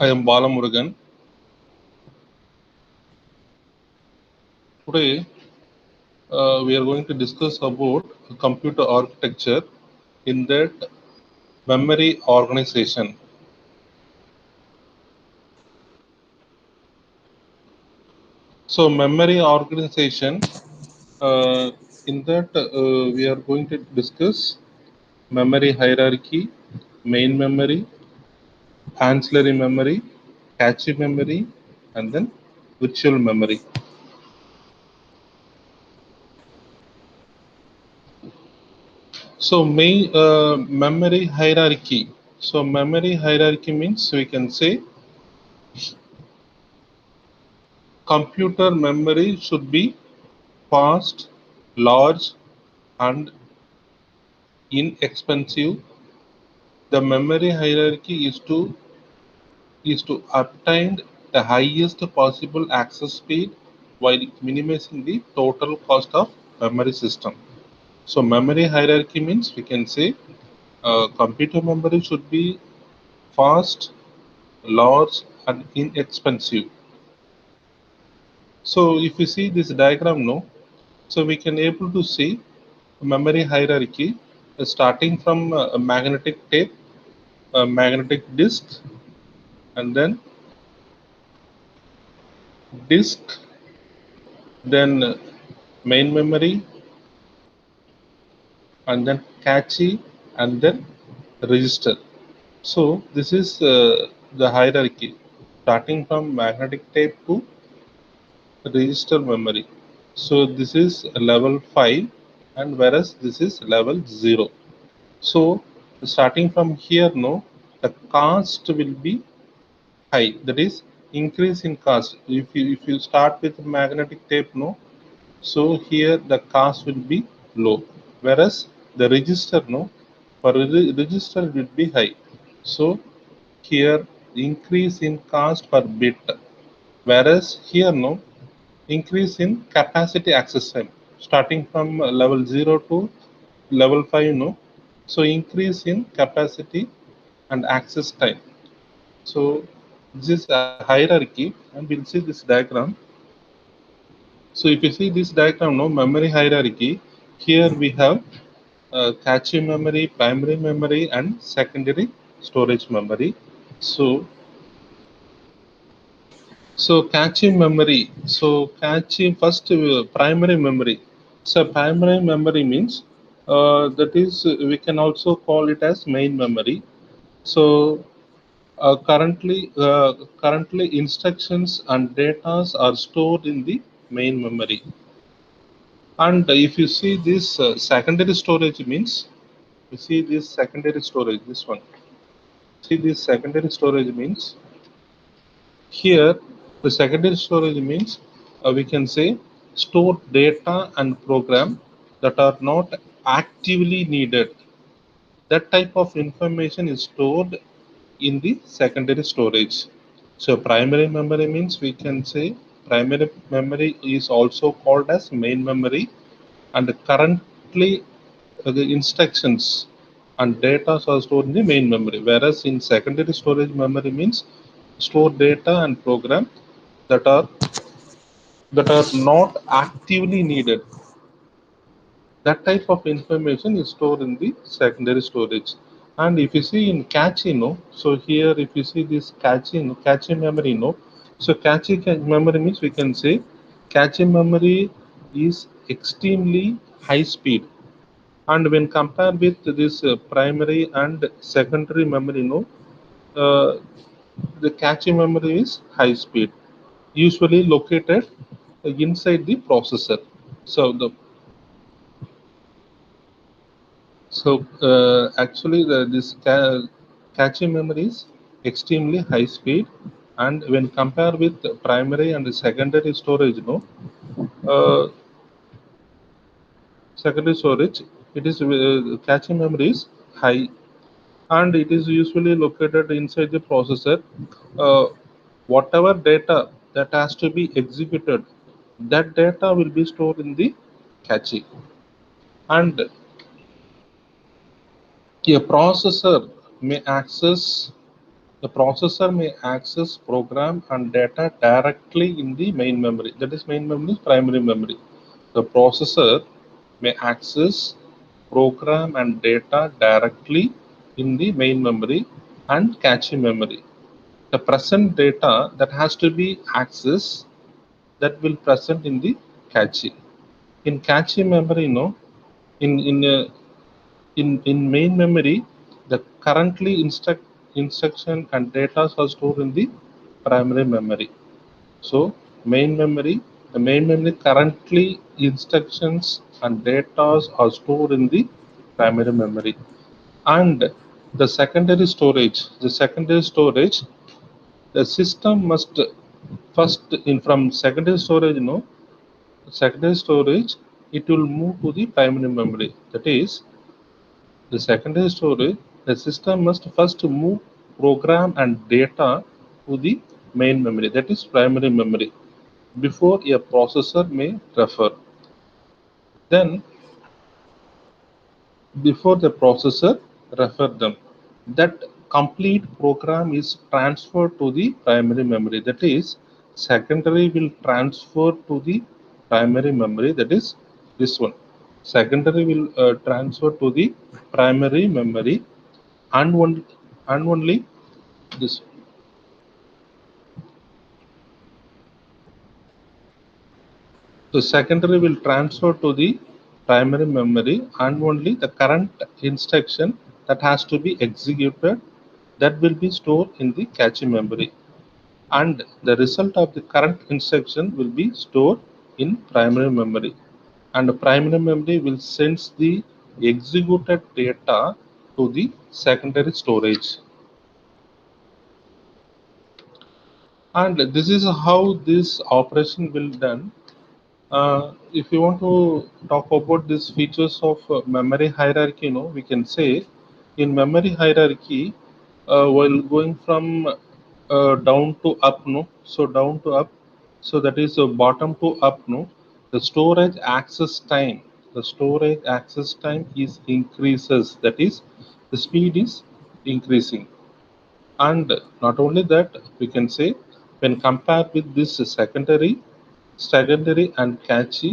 I am Balamurugan. Today, we are going to discuss about computer architecture, in that memory organization. So, memory organization, in that we are going to discuss memory hierarchy, main memory, ancillary memory, cache memory, and then virtual memory. So, main memory hierarchy. So, memory hierarchy means we can say computer memory should be fast, large, and inexpensive. The memory hierarchy is to obtain the highest possible access speed while minimizing the total cost of memory system. So memory hierarchy means we can say computer memory should be fast, large, and inexpensive. So if you see this diagram now, so we can able to see memory hierarchy starting from a magnetic tape, a magnetic disk, and then disk, then main memory, and then cache, and then register. So this is the hierarchy starting from magnetic tape to register memory. So this is level 5, and whereas this is level 0. So starting from here, no, the cost will be high. That is increase in cost. If you start with magnetic tape, no, so here the cost will be low. Whereas the register, no, for register will be high. So here increase in cost per bit. Whereas here, no, increase in capacity access time starting from level 0 to level 5, no, so increase in capacity and access time. So this is a hierarchy, and we'll see this diagram. So if you see this diagram, no, memory hierarchy, here we have cache memory, primary memory, and secondary storage memory. So cache memory. So cache first, primary memory. So primary memory means that is we can also call it as main memory. So currently instructions and data are stored in the main memory. And if you see this secondary storage means, you see this secondary storage, this one. See this secondary storage means, here the secondary storage means we can say store data and program that are not actively needed. That type of information is stored in the secondary storage. So primary memory means we can say primary memory is also called as main memory, and currently the instructions and data are stored in the main memory, whereas in secondary storage memory means store data and program that are not actively needed. That type of information is stored in the secondary storage. And if you see in cache, no, so here if you see this cache, no, cache memory, no, so memory means we can say cache memory is extremely high speed, and when compared with this primary and secondary memory, no, uh, the cache memory is high speed, usually located inside the processor. So the actually this cache memory is extremely high speed, and when compared with the primary and the secondary storage, no, uh, secondary storage, it is cache memory is high, and it is usually located inside the processor. Uh, Whatever data that has to be executed, that data will be stored in the cache. And a processor may access The processor may access program and data directly in the main memory. That is, main memory is primary memory. The processor may access program and data directly in the main memory and cache memory. The present data that has to be accessed, that will present in the cache. In cache memory, in main memory, the currently instruction and data are stored in the primary memory. So the main memory currently instructions and data are stored in the primary memory. And the secondary storage, the system must first in from secondary storage, secondary storage, it will move to the primary memory. That is, the secondary storage, the system must first move program and data to the main memory, that is primary memory, before a processor may refer. Then, before the processor refer them, that complete program is transferred to the primary memory. That is, secondary will transfer to the primary memory. That is this one. Secondary will transfer to the primary memory, and only this. So secondary will transfer to the primary memory, and only the current instruction that has to be executed, that will be stored in the cache memory, and the result of the current instruction will be stored in primary memory, and the primary memory will send the executed data to the secondary storage. And this is how this operation will done. If you want to talk about these features of memory hierarchy, we can say in memory hierarchy, while going from down to up, so down to up, so that is bottom to up, the storage access time is increases. That is, the speed is increasing. And not only that, we can say when compared with this secondary and cache,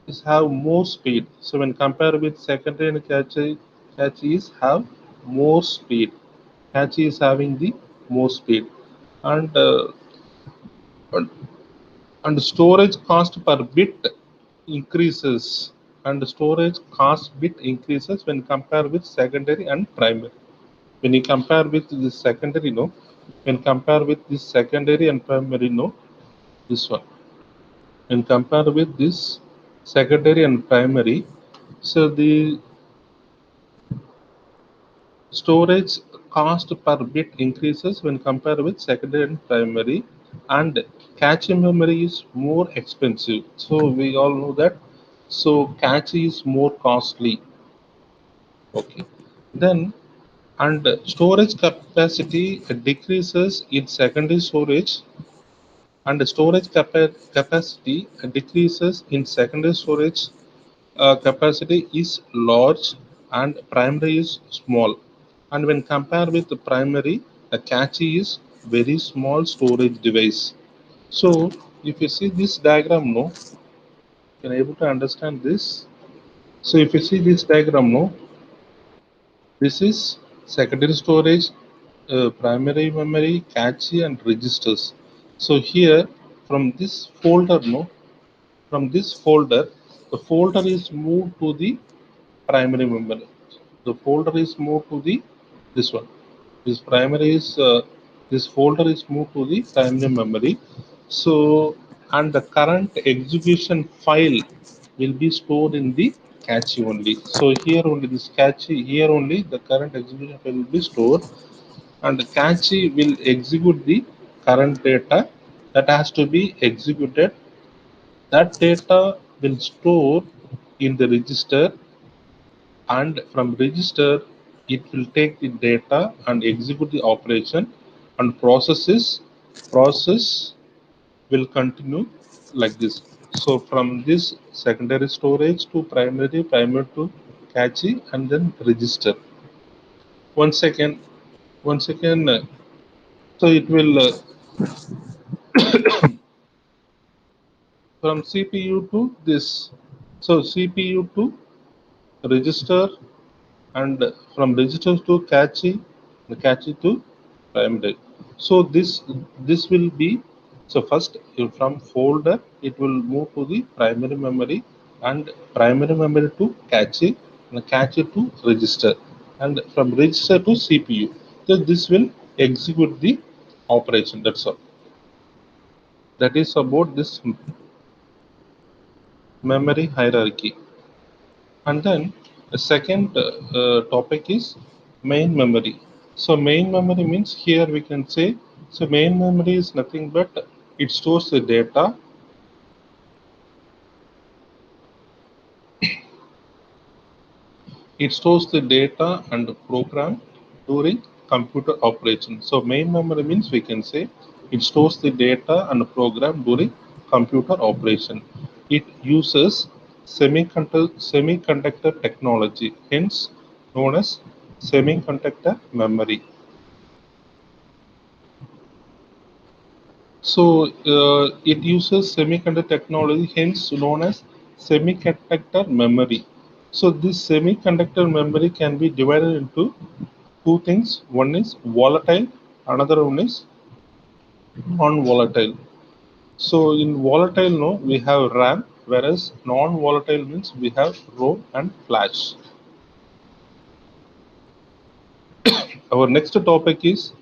is have more speed. So when compared with secondary and cache is have more speed. Cache is having the more speed, and and and storage cost per bit increases. And storage cost bit increases when compared with secondary and primary. When you compare with the secondary, when compare with this secondary and primary, this one. When compared with this secondary and primary, so the storage cost per bit increases when compared with secondary and primary, and cache memory is more expensive. So we all know that. So cache is more costly. Okay. Then, and storage capacity decreases in secondary storage, and storage capacity decreases in secondary storage. Capacity is large and primary is small. And when compared with the primary, the cache is very small storage device. So if you see this diagram, you can able to understand this. So if you see this diagram, this is secondary storage, primary memory, cache, and registers. So here from this folder, from this folder, the folder is moved to the primary memory. The folder is moved to the this one. This primary is this folder is moved to the primary memory. So, and the current execution file will be stored in the cache only. So here only this cache, here only the current execution file will be stored, and the cache will execute the current data that has to be executed. That data will store in the register, and from register it will take the data and execute the operation, and process will continue like this. So from this secondary storage to primary to cache, and then register. One second. Once again, so it will from CPU to this. So CPU to register, and from register to cache, the cache to primary. So this will be, so first from folder it will move to the primary memory, and primary memory to cache, and cache to register, and from register to CPU. So this will execute the operation. That's all. That is about this memory hierarchy. And then the second topic is main memory. So main memory means, here we can say, so main memory is nothing but it stores the data. It stores the data and program during computer operation. So main memory means, we can say, it stores the data and program during computer operation. It uses semiconductor technology, hence known as semiconductor memory. So it uses semiconductor technology, hence known as semiconductor memory. So this semiconductor memory can be divided into two things. One is volatile, another one is non-volatile. So in volatile, no, we have RAM, whereas non-volatile means we have ROM and flash. Our next topic is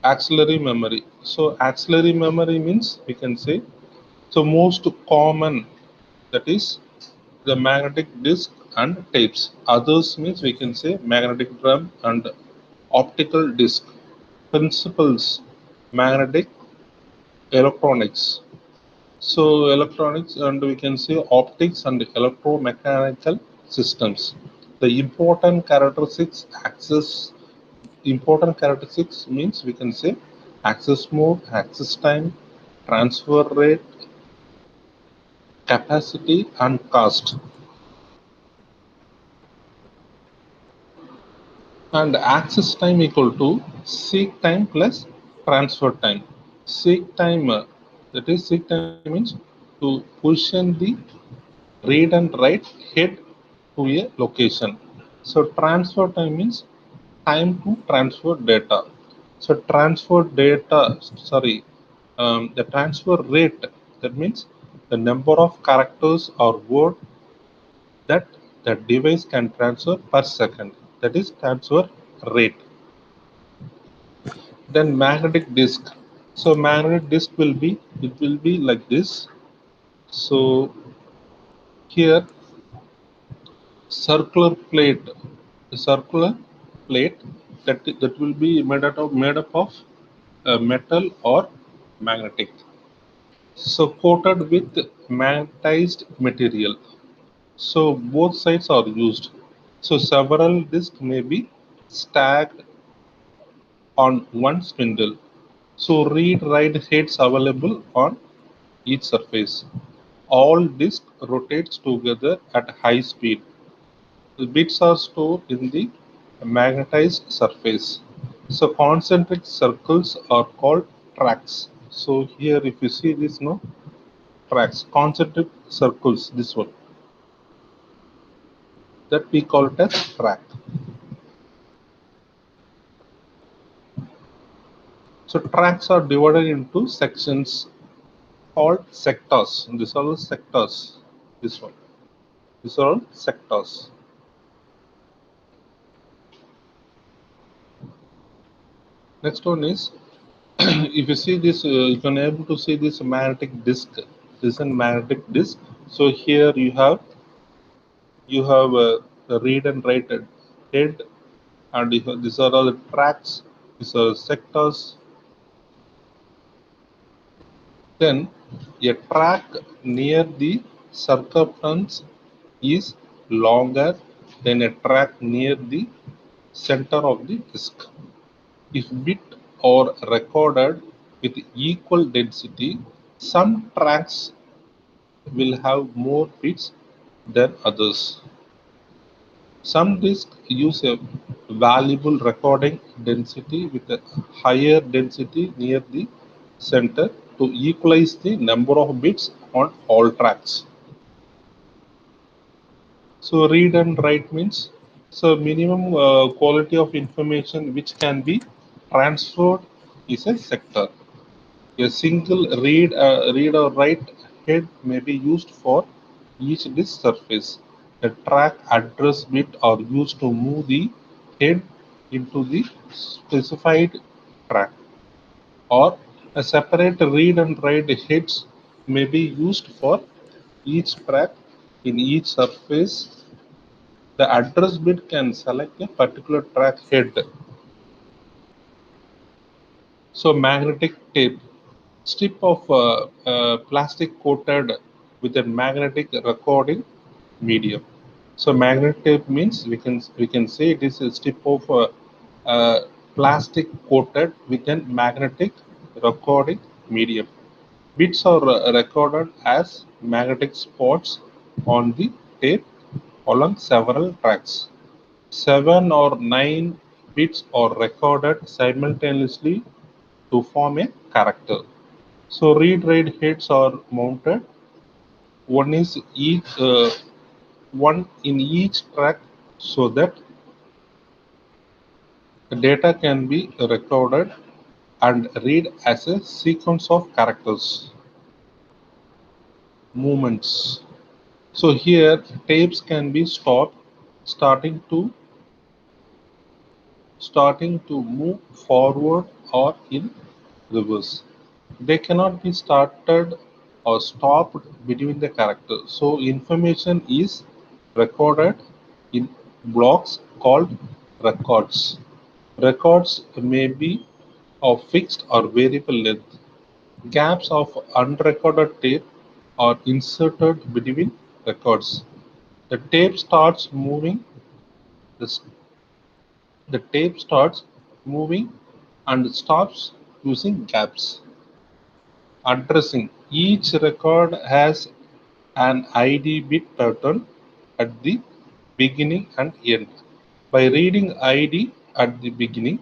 auxiliary memory. So auxiliary memory means, we can say, so most common, that is the magnetic disk and tapes. Others means, we can say, magnetic drum and optical disk. Principles: magnetic, electronics. So electronics, and we can say optics and electromechanical systems. The important characteristics means, we can say, access mode, access time, transfer rate, capacity, and cost. And access time equal to seek time plus transfer time. Seek time, that is, seek time means to position the read and write head to a location. So transfer time means time to transfer data. So transfer data, sorry, the transfer rate, that means the number of characters or word that the device can transfer per second. That is transfer rate. Then magnetic disk. So magnetic disk will be, it will be like this. So here circular plate, the circular plate, that will be made up of metal or magnetic. So coated with magnetized material. So both sides are used. So several discs may be stacked on one spindle. So read write heads available on each surface. All disk rotates together at high speed. The bits are stored in the magnetized surface. So concentric circles are called tracks. So here if you see this, no, tracks, concentric circles, this one, that we call it as track. So tracks are divided into sections called sectors. These are all sectors. This one. These are all sectors. Next one is, if you see this, you can able to see this magnetic disk. This is a magnetic disk. So here you have the read and write head, and these are all the tracks. These are sectors. Then a track near the circumference is longer than a track near the center of the disk. If bit are recorded with equal density, some tracks will have more bits than others. Some disks use a valuable recording density with a higher density near the center to equalize the number of bits on all tracks. So read and write means so minimum quality of information which can be transferred is a sector. A single read or write head may be used for each disk surface. A track address bit are used to move the head into the specified track, or a separate read and write heads may be used for each track in each surface. The address bit can select a particular track head. So magnetic tape, strip of plastic coated with a magnetic recording medium. So magnetic tape means we can say it is a strip of plastic coated with a magnetic recording medium. Bits are recorded as magnetic spots on the tape along several tracks. 7 or 9 bits are recorded simultaneously to form a character. So read-write heads are mounted one is each one in each track so that the data can be recorded and read as a sequence of characters. Movements. So here tapes can be stopped starting to move forward or in reverse. They cannot be started or stopped between the characters. So information is recorded in blocks called records. Records may be of fixed or variable length. Gaps of unrecorded tape are inserted between records. The tape starts moving. The, the tape starts moving and stops using gaps. Addressing. Each record has an ID bit pattern at the beginning and end. By reading ID at the beginning,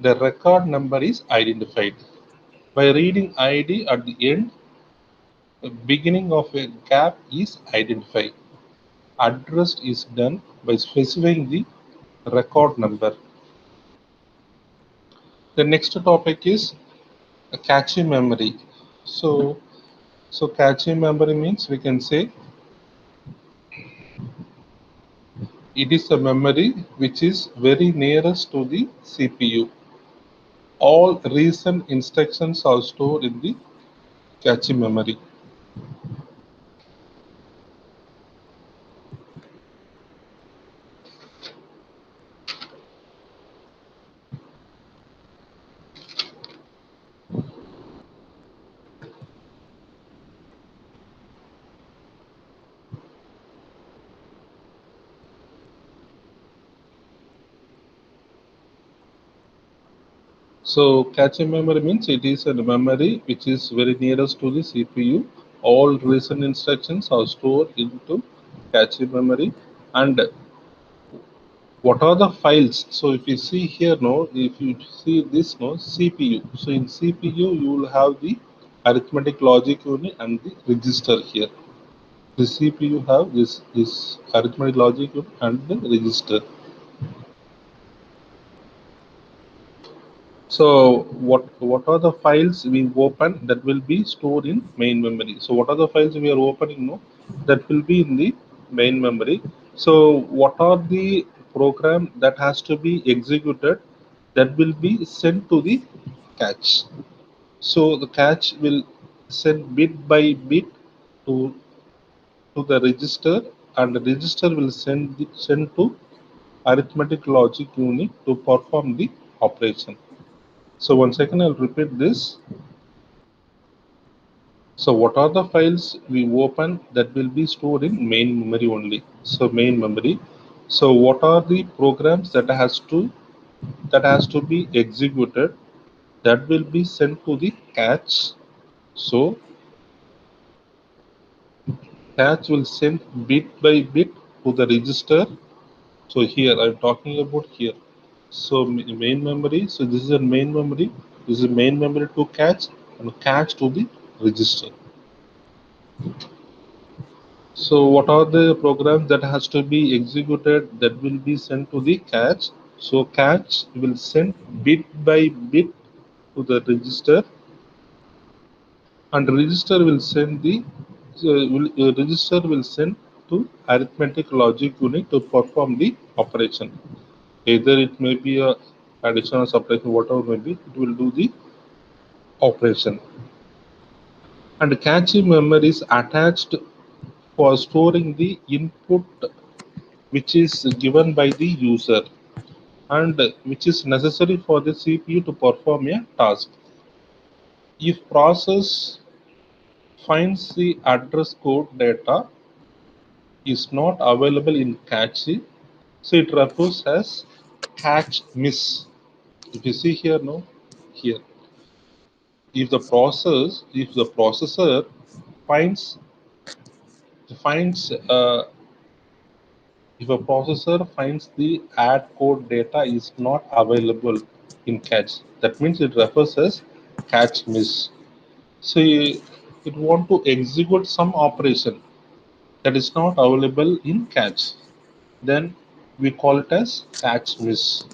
the record number is identified. By reading ID at the end, the beginning of a gap is identified. Address is done by specifying the record number. The next topic is a cache memory. So, cache memory means we can say it is a memory which is very nearest to the CPU. All recent instructions are stored in the cache memory. So cache memory means it is a memory which is very nearest to the CPU. All recent instructions are stored into cache memory. And what are the files? So if you see here, no, if you see this, no, CPU. So in CPU, you will have the arithmetic logic unit and the register here. The CPU have this arithmetic logic unit and the register. So what are the files we open that will be stored in main memory? So what are the files we are opening? No, that will be in the main memory. So what are the program that has to be executed that will be sent to the cache? So the cache will send bit by bit to the register, and the register will send to arithmetic logic unit to perform the operation. So one second, I'll repeat this. So what are the files we open that will be stored in main memory only? So main memory. So what are the programs that has to be executed that will be sent to the cache? So cache will send bit by bit to the register, So here I'm talking about here. So main memory. So this is a main memory. This is a main memory to cache and cache to the register. So what are the programs that has to be executed that will be sent to the cache? So cache will send bit by bit to the register, and register will send the register will send to arithmetic logic unit to perform the operation. Either it may be a addition or subtraction, whatever may be, it will do the operation. And cache memory is attached for storing the input which is given by the user and which is necessary for the CPU to perform a task. If process finds the address code data is not available in cache, so it refers as cache miss. If you see here, no, here, if the processor finds finds if a processor finds the add code data is not available in cache, that means it refers as cache miss. So it want to execute some operation that is not available in cache, then we call it as cache miss.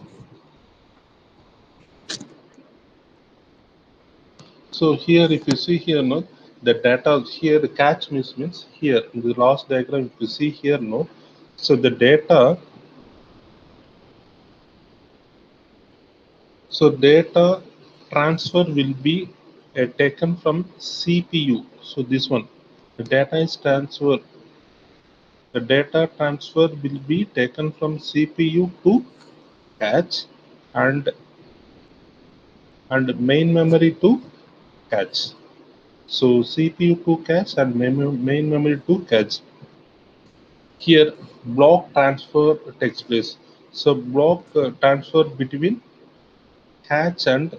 So here, if you see here, no, the data here, the cache miss means here in the last diagram, if you see here, no, so the data, so data transfer will be taken from CPU. So this one, the data is transfer. The data transfer will be taken from CPU to cache, and main memory to cache. So CPU to cache and main memory to cache. Here block transfer takes place. So block transfer between cache and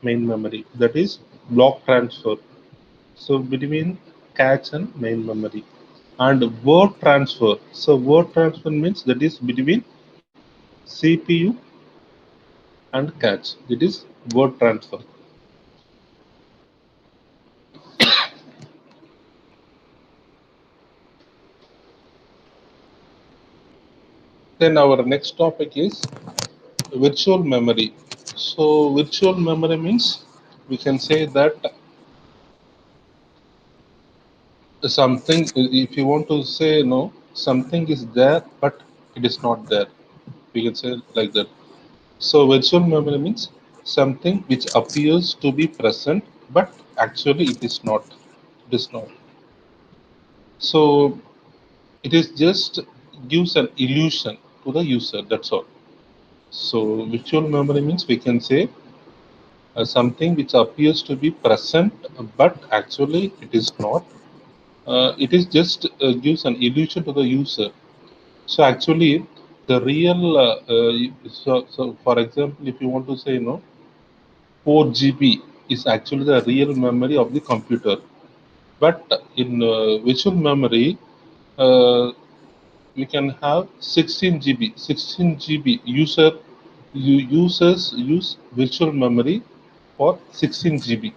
main memory, that is block transfer. So between cache and main memory. And word transfer. So word transfer means that is between CPU and cache. It is word transfer. Then our next topic is virtual memory. So virtual memory means we can say that something, if you want to say no, something is there but it is not there. We can say like that. So virtual memory means something which appears to be present but actually it is not. It is not. So it is just gives an illusion to the user. That's all. So virtual memory means we can say something which appears to be present but actually it is not. It is just gives an illusion to the user. So actually the real so for example, if you want to say, 4 GB is actually the real memory of the computer, but in virtual memory uh, we can have 16 GB. 16 GB users use virtual memory for 16 GB.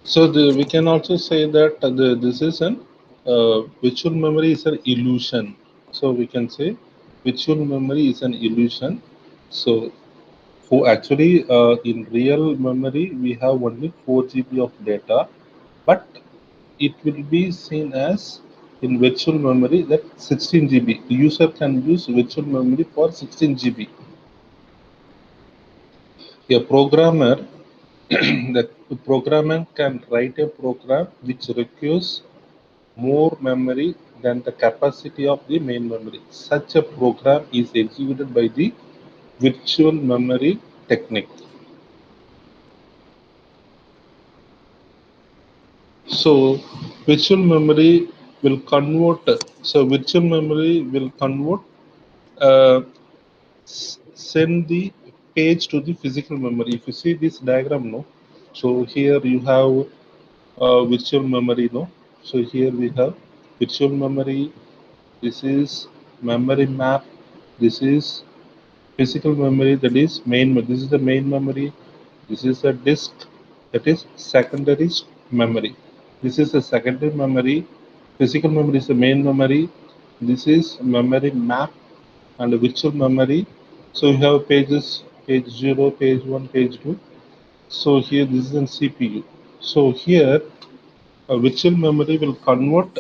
So we can also say that this is an virtual memory is an illusion. So we can say virtual memory is an illusion. So for actually in real memory we have only 4 GB of data, but it will be seen as in virtual memory that 16 GB. The user can use virtual memory for 16 GB. A programmer the programmer can write a program which requires more memory than the capacity of the main memory. Such a program is executed by the virtual memory technique. So, virtual memory. will convert. So virtual memory will convert, uh, send the page to the physical memory. If you see this diagram, no, so here you have virtual memory, no. So here we have virtual memory. This is memory map. This is physical memory, that is main. This is the main memory. This is a disk, that is secondary memory. This is a secondary memory. Physical memory is the main memory. This is memory map and virtual memory. So you have pages, page 0, page 1, page 2. So here this is in CPU. So here a virtual memory will convert,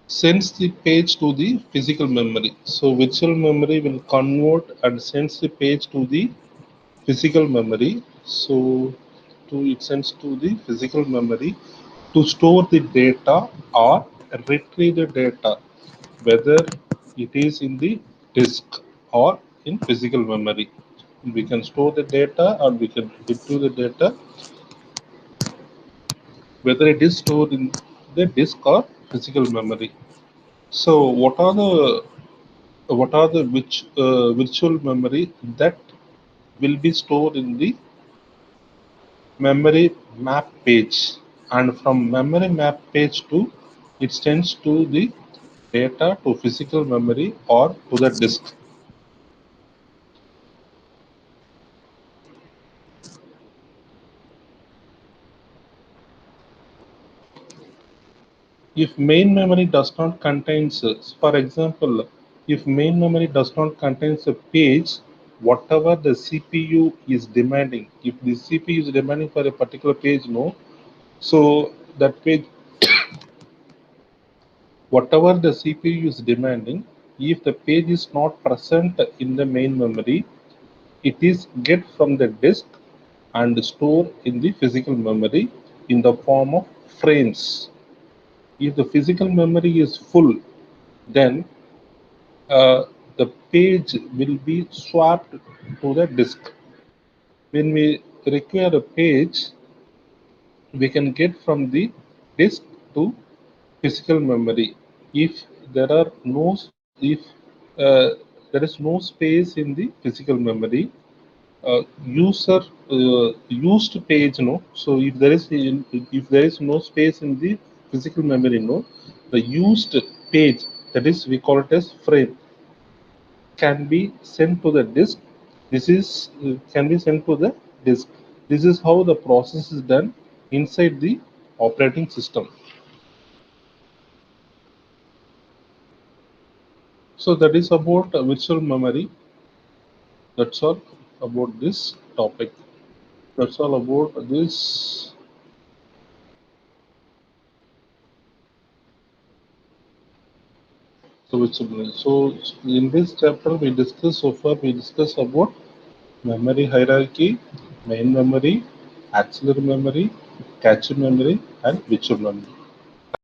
sends the page to the physical memory. So virtual memory will convert and sends the page to the physical memory. So it sends to the physical memory to store the data or retrieve the data, whether it is in the disk or in physical memory. We can store the data or we can retrieve the data, whether it is stored in the disk or physical memory. So what are the virtual memory that will be stored in the memory map page, and from memory map page to it sends to the data to physical memory or to the disk. If main memory does not contains, for example, if main memory does not contains a page, whatever the CPU is demanding, if the CPU is demanding for a particular page, no, so that page, whatever the CPU is demanding, if the page is not present in the main memory, it is get from the disk and store in the physical memory in the form of frames. If the physical memory is full, then the page will be swapped to the disk. When we require a page, we can get from the disk to physical memory. If there are no, if uh, there is no space in the physical memory, user used page, no. So if there is no space in the physical memory, no, the used page, that is we call it as frame, can be sent to the disk. This is can be sent to the disk. This is how the process is done inside the operating system. So that is about virtual memory. That's all about this topic. That's all about this. So virtual memory. So in this chapter we discuss about memory hierarchy, main memory, auxiliary memory, cache memory, and virtual memory.